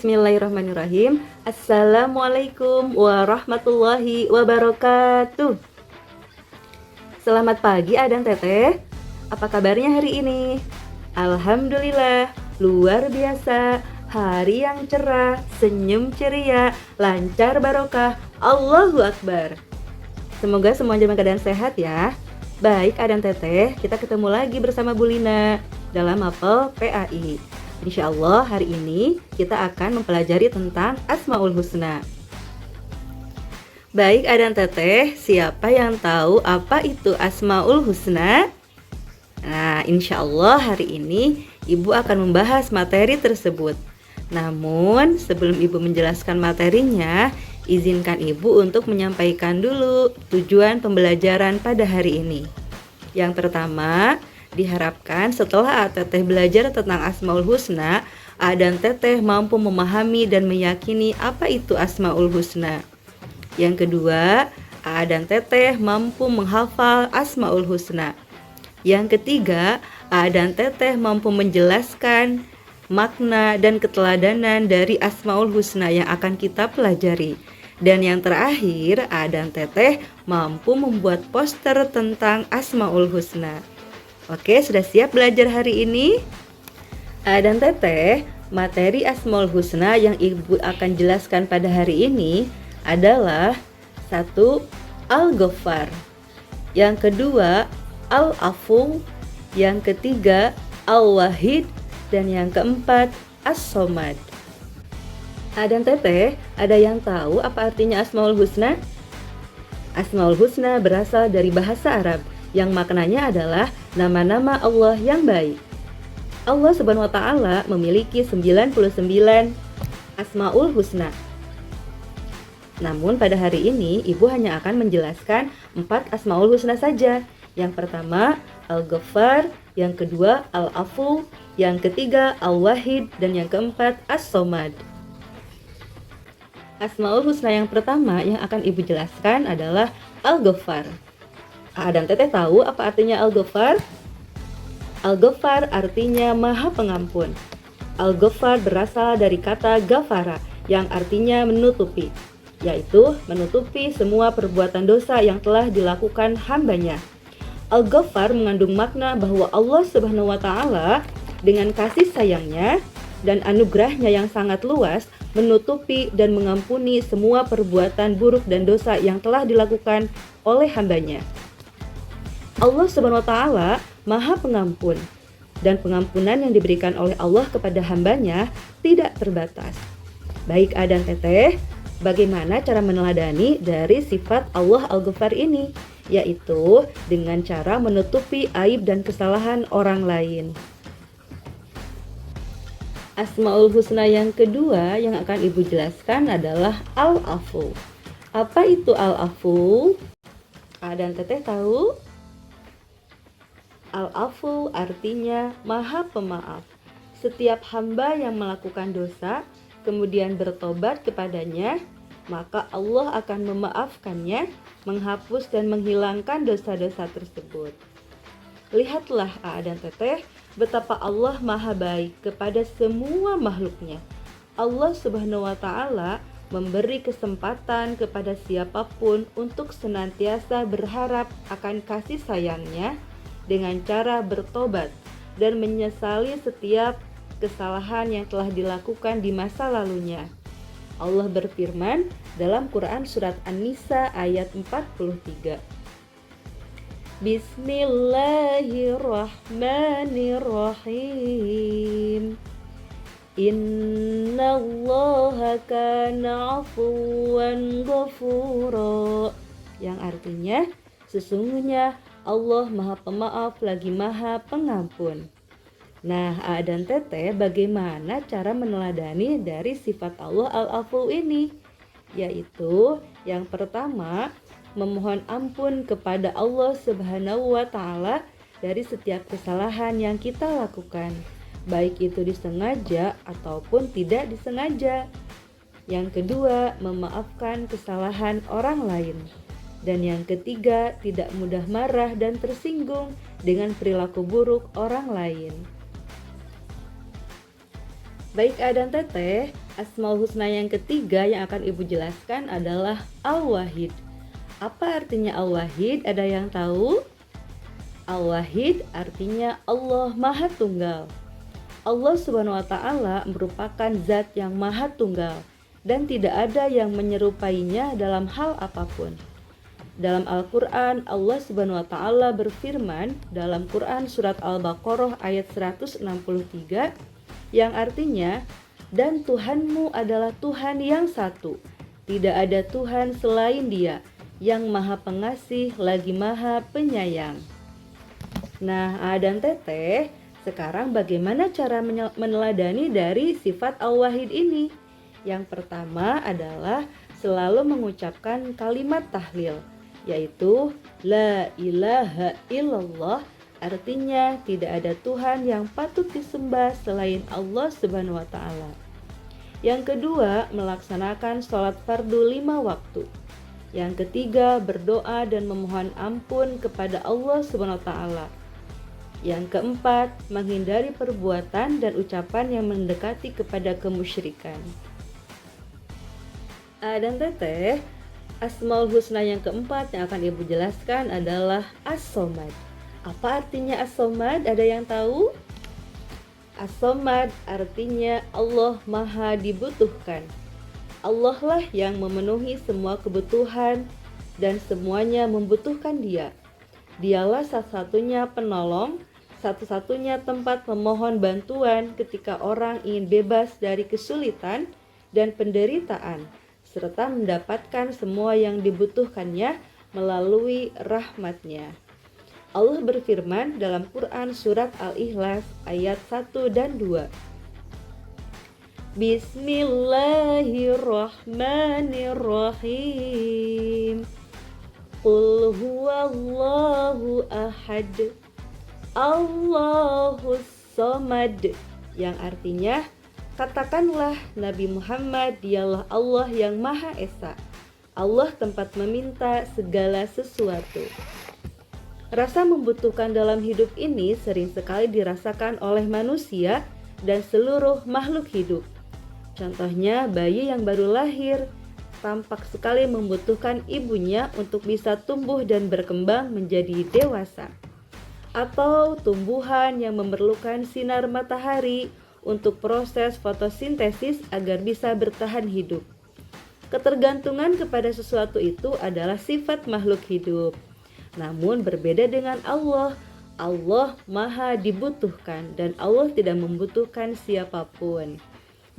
Bismillahirrahmanirrahim. Assalamualaikum warahmatullahi wabarakatuh. Selamat pagi Adan Teteh. Apa kabarnya hari ini? Alhamdulillah, luar biasa. Hari yang cerah, senyum ceria, lancar barokah. Allahu Akbar. Semoga semua dalam keadaan sehat ya. Baik Adan Teteh, kita ketemu lagi bersama Bu Lina dalam Mapel PAI. Insya Allah hari ini kita akan mempelajari tentang Asmaul Husna. Baik Adan Teteh, siapa yang tahu apa itu Asmaul Husna? Nah, insya Allah hari ini Ibu akan membahas materi tersebut. Namun sebelum Ibu menjelaskan materinya, izinkan Ibu untuk menyampaikan dulu tujuan pembelajaran pada hari ini. Yang pertama, diharapkan setelah Teteh belajar tentang Asmaul Husna, dan Teteh mampu memahami dan meyakini apa itu Asmaul Husna. Yang kedua, dan Teteh mampu menghafal Asmaul Husna. Yang ketiga, dan Teteh mampu menjelaskan makna dan keteladanan dari Asmaul Husna yang akan kita pelajari. Dan yang terakhir, dan Teteh mampu membuat poster tentang Asmaul Husna. Oke, sudah siap belajar hari ini? Dan Teteh, materi Asmaul Husna yang Ibu akan jelaskan pada hari ini adalah 1. Al-Ghaffar, yang kedua Al-Afu, yang ketiga Al-Wahid, dan yang keempat As-Somad. Dan Teteh, ada yang tahu apa artinya Asmaul Husna? Asmaul Husna berasal dari bahasa Arab yang maknanya adalah nama-nama Allah yang baik. Allah Subhanahu wa taala memiliki 99 Asmaul Husna. Namun pada hari ini Ibu hanya akan menjelaskan 4 Asmaul Husna saja. Yang pertama Al-Ghaffar, yang kedua Al-Afu, yang ketiga Al-Wahid, dan yang keempat As-Somad. Asmaul Husna yang pertama yang akan Ibu jelaskan adalah Al-Ghaffar. Dan Teteh tahu apa artinya Al-Ghaffar? Al-Ghaffar artinya Maha Pengampun. Al-Ghaffar berasal dari kata Ghafara yang artinya menutupi, yaitu menutupi semua perbuatan dosa yang telah dilakukan hambanya. Al-Ghaffar mengandung makna bahwa Allah Subhanahu wa taala dengan kasih sayangnya dan anugerahnya yang sangat luas menutupi dan mengampuni semua perbuatan buruk dan dosa yang telah dilakukan oleh hambanya. Allah Subhanahu wa taala Maha Pengampun, dan pengampunan yang diberikan oleh Allah kepada hambanya tidak terbatas. Baik dan Teteh, bagaimana cara meneladani dari sifat Allah Al-Ghaffar ini? Yaitu dengan cara menutupi aib dan kesalahan orang lain. Asmaul Husna yang kedua yang akan Ibu jelaskan adalah Al-Afu. Apa itu Al-Afu? Dan Teteh tahu? Al-Afu artinya Maha Pemaaf. Setiap hamba yang melakukan dosa kemudian bertobat kepadanya, maka Allah akan memaafkannya, menghapus dan menghilangkan dosa-dosa tersebut. Lihatlah dan Teteh, betapa Allah Maha baik kepada semua makhluknya. Allah Subhanahu wa taala memberi kesempatan kepada siapapun untuk senantiasa berharap akan kasih sayangnya dengan cara bertobat dan menyesali setiap kesalahan yang telah dilakukan di masa lalunya. Allah berfirman dalam Quran surat An-Nisa ayat 43. Bismillahirrahmanirrahim. Innallaha kana afuwan ghafura. Yang artinya, sesungguhnya Allah Maha Pemaaf lagi Maha Pengampun. Nah, dan Teteh, bagaimana cara meneladani dari sifat Allah Al-Afu ini? Yaitu yang pertama, memohon ampun kepada Allah Subhanahu wa taala dari setiap kesalahan yang kita lakukan, baik itu disengaja ataupun tidak disengaja. Yang kedua, memaafkan kesalahan orang lain. Dan yang ketiga, tidak mudah marah dan tersinggung dengan perilaku buruk orang lain. Baik dan Teteh, Asmaul Husna yang ketiga yang akan Ibu jelaskan adalah Al-Wahid. Apa artinya Al-Wahid? Ada yang tahu? Al-Wahid artinya Allah Maha Tunggal. Allah Subhanahu wa taala merupakan zat yang maha tunggal dan tidak ada yang menyerupainya dalam hal apapun. Dalam Al-Qur'an, Allah Subhanahu wa taala berfirman dalam Quran surat Al-Baqarah ayat 163 yang artinya, "Dan Tuhanmu adalah Tuhan yang satu. Tidak ada Tuhan selain Dia, yang Maha Pengasih lagi Maha Penyayang." Nah, A dan Teteh, sekarang bagaimana cara meneladani dari sifat Al-Wahid ini? Yang pertama adalah selalu mengucapkan kalimat tahlil, yaitu La ilaha illallah, artinya tidak ada Tuhan yang patut disembah selain Allah Subhanahu wa taala. Yang kedua, melaksanakan sholat fardu 5 waktu. Yang ketiga, berdoa dan memohon ampun kepada Allah Subhanahu wa taala. Yang keempat, menghindari perbuatan dan ucapan yang mendekati kepada kemusyrikan. Dan Teteh, Asmaul Husna yang keempat yang akan Ibu jelaskan adalah As-Somad. Apa artinya As-Somad? Ada yang tahu? As-Somad artinya Allah Maha Dibutuhkan. Allah lah yang memenuhi semua kebutuhan dan semuanya membutuhkan Dia. Dialah satu-satunya penolong, satu-satunya tempat memohon bantuan ketika orang ingin bebas dari kesulitan dan penderitaan, serta mendapatkan semua yang dibutuhkannya melalui rahmat-Nya. Allah berfirman dalam Quran surat Al-Ikhlas ayat 1 dan 2. Bismillahirrahmanirrahim. Qul huwallahu ahad. Allahus Somad, yang artinya, katakanlah Nabi Muhammad dialah Allah yang Maha Esa. Allah tempat meminta segala sesuatu. Rasa membutuhkan dalam hidup ini sering sekali dirasakan oleh manusia dan seluruh makhluk hidup. Contohnya, bayi yang baru lahir tampak sekali membutuhkan ibunya untuk bisa tumbuh dan berkembang menjadi dewasa. Atau tumbuhan yang memerlukan sinar matahari untuk proses fotosintesis agar bisa bertahan hidup. Ketergantungan kepada sesuatu itu adalah sifat makhluk hidup. Namun berbeda dengan Allah. Allah Maha Dibutuhkan dan Allah tidak membutuhkan siapapun.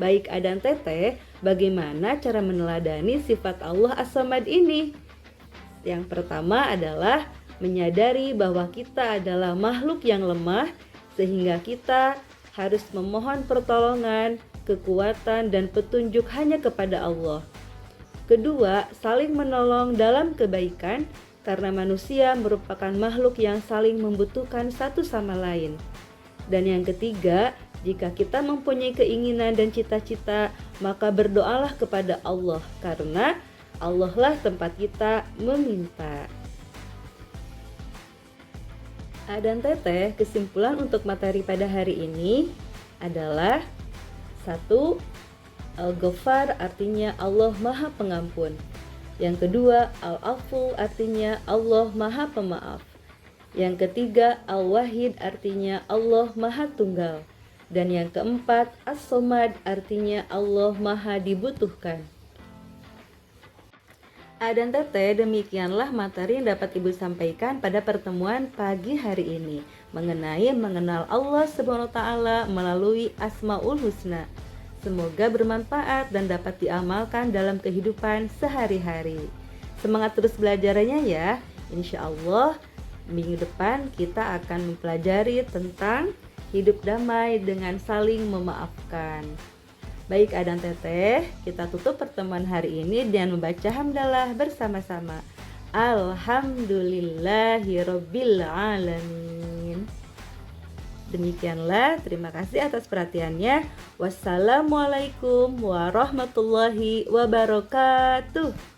Baik Adan Teteh, bagaimana cara meneladani sifat Allah As-Samad ini? Yang pertama adalah menyadari bahwa kita adalah makhluk yang lemah, sehingga kita harus memohon pertolongan, kekuatan, dan petunjuk hanya kepada Allah. Kedua, saling menolong dalam kebaikan, karena manusia merupakan makhluk yang saling membutuhkan satu sama lain. Dan yang ketiga, jika kita mempunyai keinginan dan cita-cita, maka berdoalah kepada Allah, karena Allah lah tempat kita meminta. Dan Teteh, kesimpulan untuk materi pada hari ini adalah 1. Al-Ghaffar artinya Allah Maha Pengampun. Yang kedua, Al-Afu artinya Allah Maha Pemaaf. Yang ketiga, Al-Wahid artinya Allah Maha Tunggal. Dan yang keempat, As-Somad artinya Allah Maha Dibutuhkan. Dan Teteh, demikianlah materi yang dapat Ibu sampaikan pada pertemuan pagi hari ini mengenai mengenal Allah Subhanahu wa taala melalui Asmaul Husna. Semoga bermanfaat dan dapat diamalkan dalam kehidupan sehari-hari. Semangat terus belajarnya ya. Insya Allah minggu depan kita akan mempelajari tentang hidup damai dengan saling memaafkan. Baik Adan Teteh, kita tutup pertemuan hari ini dengan membaca hamdalah bersama-sama. Alhamdulillahirabbil alamin. Demikianlah, terima kasih atas perhatiannya. Wassalamualaikum warahmatullahi wabarakatuh.